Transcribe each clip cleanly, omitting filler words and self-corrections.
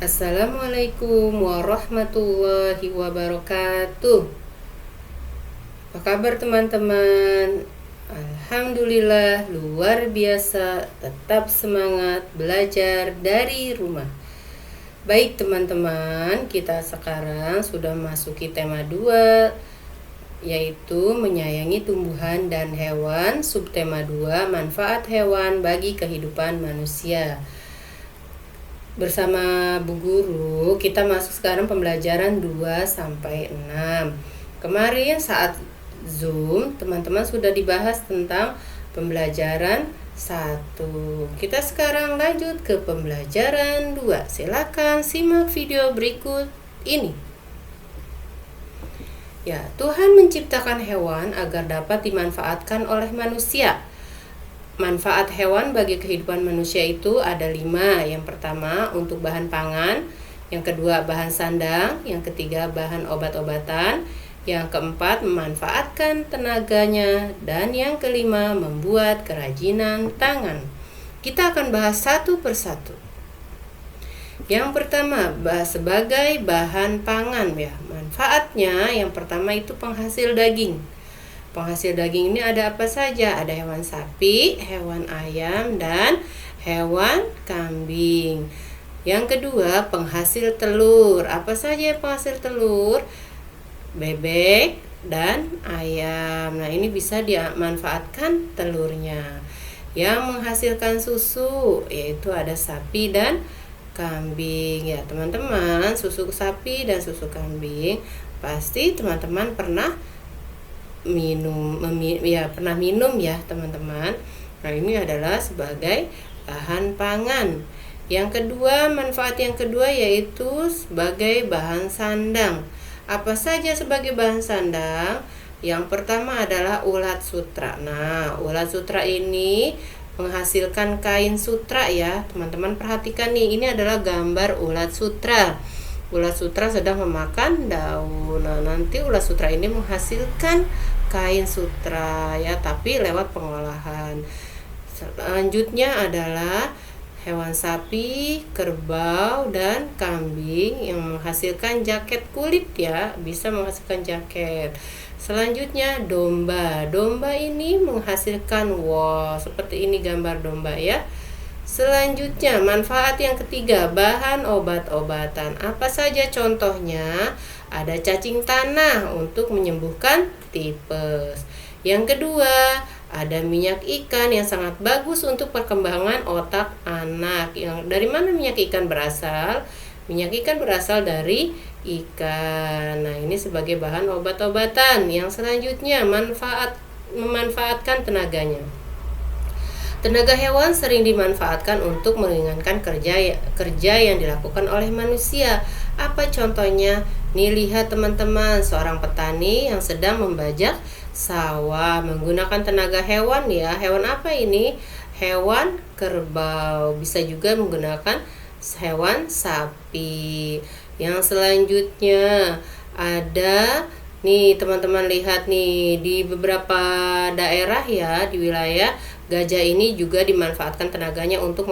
Assalamualaikum warahmatullahi wabarakatuh. Apa kabar teman-teman? Alhamdulillah luar biasa, tetap semangat belajar dari rumah. Baik teman-teman, kita sekarang sudah masuki tema 2, yaitu menyayangi tumbuhan dan hewan. Subtema 2, manfaat hewan bagi kehidupan manusia. Bersama Bu Guru, kita masuk sekarang pembelajaran 2 sampai 6. Kemarin saat Zoom, teman-teman sudah dibahas tentang pembelajaran 1. Kita sekarang lanjut ke pembelajaran 2. Silakan simak video berikut ini. Ya, Tuhan menciptakan hewan agar dapat dimanfaatkan oleh manusia. Manfaat hewan bagi kehidupan manusia itu ada 5. Yang pertama untuk bahan pangan, yang kedua bahan sandang, yang ketiga bahan obat-obatan, yang keempat memanfaatkan tenaganya, dan yang kelima membuat kerajinan tangan. Kita akan bahas satu persatu. Yang pertama, sebagai bahan pangan ya. Manfaatnya yang pertama itu penghasil daging. Penghasil daging ini ada apa saja? Ada hewan sapi, hewan ayam, dan hewan kambing. Yang kedua, penghasil telur. Apa saja penghasil telur? Bebek dan ayam. Nah, ini bisa dimanfaatkan telurnya. Yang menghasilkan susu yaitu ada sapi dan kambing. Ya, teman-teman, susu sapi dan susu kambing pasti teman-teman pernah minum ya teman-teman. Nah, ini adalah sebagai bahan pangan. Yang kedua, manfaat yang kedua yaitu sebagai bahan sandang. Apa saja sebagai bahan sandang? Yang pertama adalah ulat sutra. Nah, ulat sutra ini menghasilkan kain sutra ya. Teman-teman perhatikan nih, ini adalah gambar ulat sutra. Ulat sutra sedang memakan daun. Nah, nanti ulat sutra ini menghasilkan kain sutra ya, tapi lewat pengolahan. Selanjutnya adalah hewan sapi, kerbau, dan kambing yang menghasilkan jaket kulit ya, bisa menghasilkan jaket. Selanjutnya domba. Domba ini menghasilkan wool. Seperti ini gambar domba ya. Selanjutnya, manfaat yang ketiga, bahan obat-obatan. Apa saja contohnya? Ada cacing tanah untuk menyembuhkan tipes. Yang kedua, ada minyak ikan yang sangat bagus untuk perkembangan otak anak. Yang dari mana minyak ikan berasal? Minyak ikan berasal dari ikan. Nah, ini sebagai bahan obat-obatan. Yang selanjutnya, memanfaatkan tenaganya. Tenaga hewan sering dimanfaatkan untuk meringankan kerja yang dilakukan oleh manusia. Apa contohnya? Nih, lihat teman-teman, seorang petani yang sedang membajak sawah menggunakan tenaga hewan ya. Hewan apa ini? Hewan kerbau. Bisa juga menggunakan hewan sapi. Yang selanjutnya ada nih, teman-teman lihat nih, di beberapa daerah ya, di wilayah gajah ini juga dimanfaatkan tenaganya untuk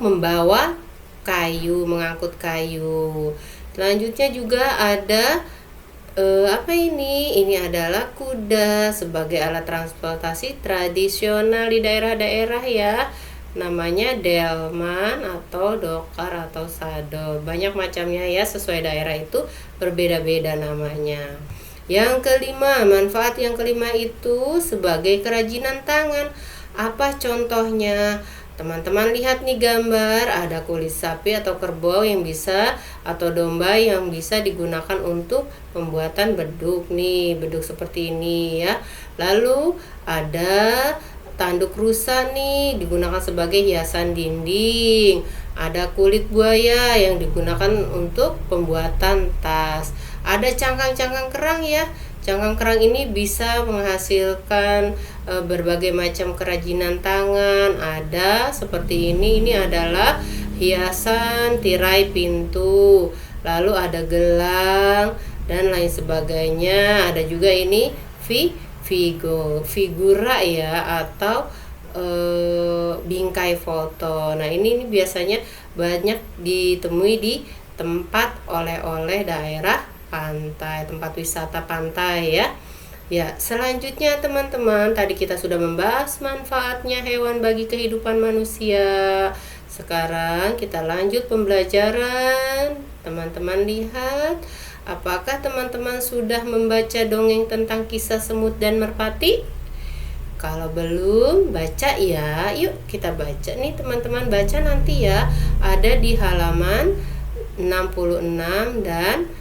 membawa kayu, mengangkut kayu. Selanjutnya juga ada apa ini? Ini adalah kuda sebagai alat transportasi tradisional di daerah-daerah ya. Namanya delman atau dokar atau sado. Banyak macamnya ya, sesuai daerah itu berbeda-beda namanya. Yang kelima, manfaat yang kelima itu sebagai kerajinan tangan. Apa contohnya? Teman-teman lihat nih gambar, ada kulit sapi atau kerbau yang bisa, atau domba yang bisa digunakan untuk pembuatan beduk nih, beduk seperti ini ya. Lalu ada tanduk rusa nih, digunakan sebagai hiasan dinding. Ada kulit buaya yang digunakan untuk pembuatan tas. Ada cangkang-cangkang kerang ya. Cangkang kerang ini bisa menghasilkan berbagai macam kerajinan tangan. Ada seperti ini adalah hiasan tirai pintu. Lalu ada gelang dan lain sebagainya. Ada juga ini figura ya, atau bingkai foto. Nah, ini biasanya banyak ditemui di tempat oleh-oleh daerah pantai, tempat wisata pantai ya. Ya, selanjutnya teman-teman, tadi kita sudah membahas manfaatnya hewan bagi kehidupan manusia. Sekarang kita lanjut pembelajaran. Teman-teman lihat, apakah teman-teman sudah membaca dongeng tentang kisah semut dan merpati? Kalau belum, baca ya. Yuk kita baca nih teman-teman, baca nanti ya. Ada di halaman 66 dan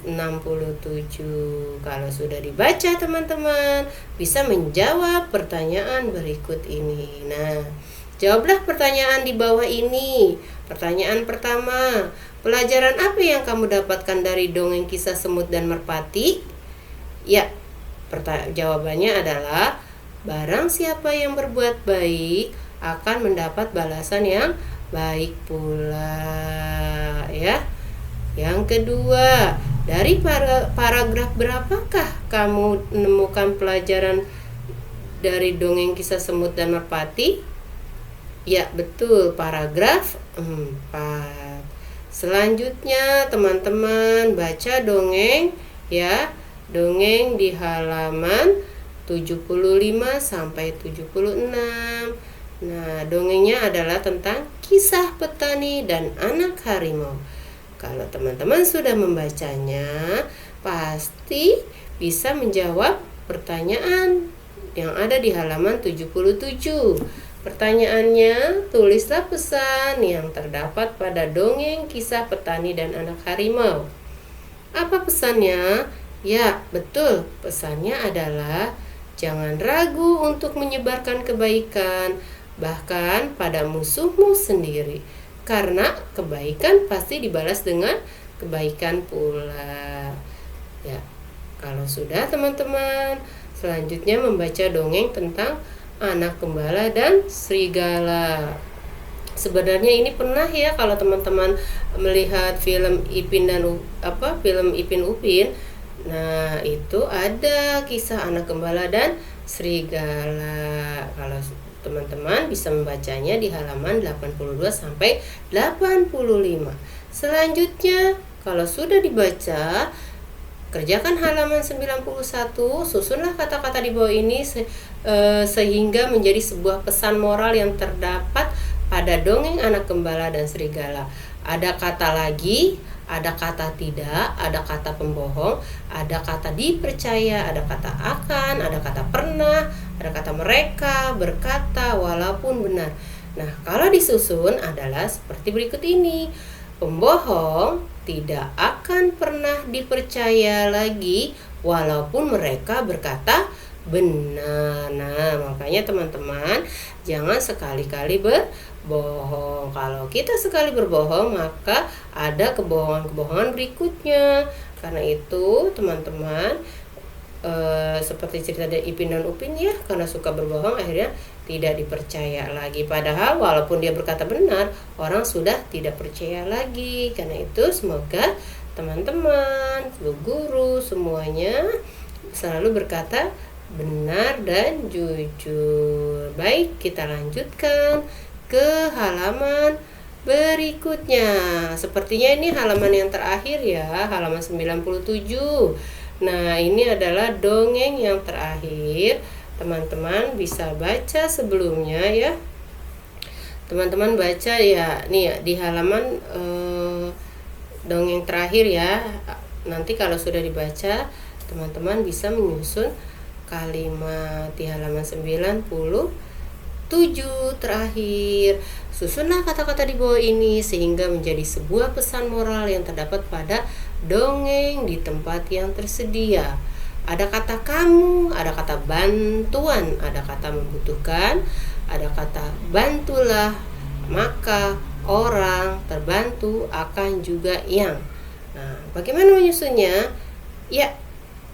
67. Kalau sudah dibaca teman-teman, bisa menjawab pertanyaan berikut ini. Nah, jawablah pertanyaan di bawah ini. Pertanyaan pertama, pelajaran apa yang kamu dapatkan dari dongeng kisah semut dan merpati? Ya, jawabannya adalah barang siapa yang berbuat baik akan mendapat balasan yang baik pula ya. Yang kedua, dari paragraf berapakah kamu menemukan pelajaran dari dongeng kisah semut dan merpati? Ya, betul, paragraf 4. Selanjutnya, teman-teman baca dongeng ya. Dongeng di halaman 75 sampai 76. Nah, dongengnya adalah tentang kisah petani dan anak harimau. Kalau teman-teman sudah membacanya, pasti bisa menjawab pertanyaan yang ada di halaman 77. Pertanyaannya, tulislah pesan yang terdapat pada dongeng kisah petani dan anak harimau. Apa pesannya? Ya, betul. Pesannya adalah jangan ragu untuk menyebarkan kebaikan, bahkan pada musuhmu sendiri. Karena kebaikan pasti dibalas dengan kebaikan pula. Ya, kalau sudah teman-teman, selanjutnya membaca dongeng tentang anak gembala dan serigala. Sebenarnya ini pernah ya kalau teman-teman melihat film Ipin Upin. Nah, itu ada kisah anak gembala dan serigala. Kalau teman-teman bisa membacanya di halaman 82 sampai 85. Selanjutnya, kalau sudah dibaca, kerjakan halaman 91, susunlah kata-kata di bawah ini sehingga menjadi sebuah pesan moral yang terdapat pada dongeng anak gembala dan serigala. Ada kata lagi, ada kata tidak, ada kata pembohong, ada kata dipercaya, ada kata akan, ada kata pernah, ada kata mereka berkata walaupun benar. Nah, kalau disusun adalah seperti berikut ini. Pembohong tidak akan pernah dipercaya lagi walaupun mereka berkata benar. Nah, makanya teman-teman jangan sekali-kali berbohong. Kalau kita sekali berbohong, maka ada kebohongan-kebohongan berikutnya. Karena itu teman-teman, seperti cerita dari Ipin dan Upin ya, karena suka berbohong akhirnya tidak dipercaya lagi. Padahal walaupun dia berkata benar, orang sudah tidak percaya lagi. Karena itu semoga teman-teman, guru semuanya selalu berkata benar dan jujur. Baik, kita lanjutkan ke halaman berikutnya. Sepertinya ini halaman yang terakhir ya, halaman 97. Nah, ini adalah dongeng yang terakhir. Teman-teman bisa baca sebelumnya ya. Teman-teman baca ya, nih di halaman dongeng terakhir ya. Nanti kalau sudah dibaca, teman-teman bisa menyusun kalimat di halaman 97 terakhir. Susunlah kata-kata di bawah ini sehingga menjadi sebuah pesan moral yang terdapat pada dongeng di tempat yang tersedia. Ada kata kamu, ada kata bantuan, ada kata membutuhkan, ada kata bantulah, maka, orang, terbantu, akan, juga, yang. Nah, bagaimana menyusunnya? Ya,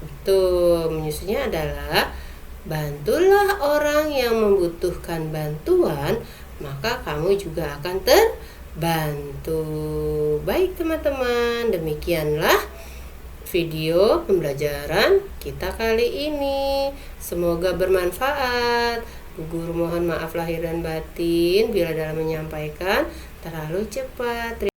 betul. Menyusunnya adalah bantulah orang yang membutuhkan bantuan, maka kamu juga akan terbantu. Baik teman-teman, demikianlah video pembelajaran kita kali ini. Semoga bermanfaat. Bu Guru mohon maaf lahir dan batin bila dalam menyampaikan terlalu cepat.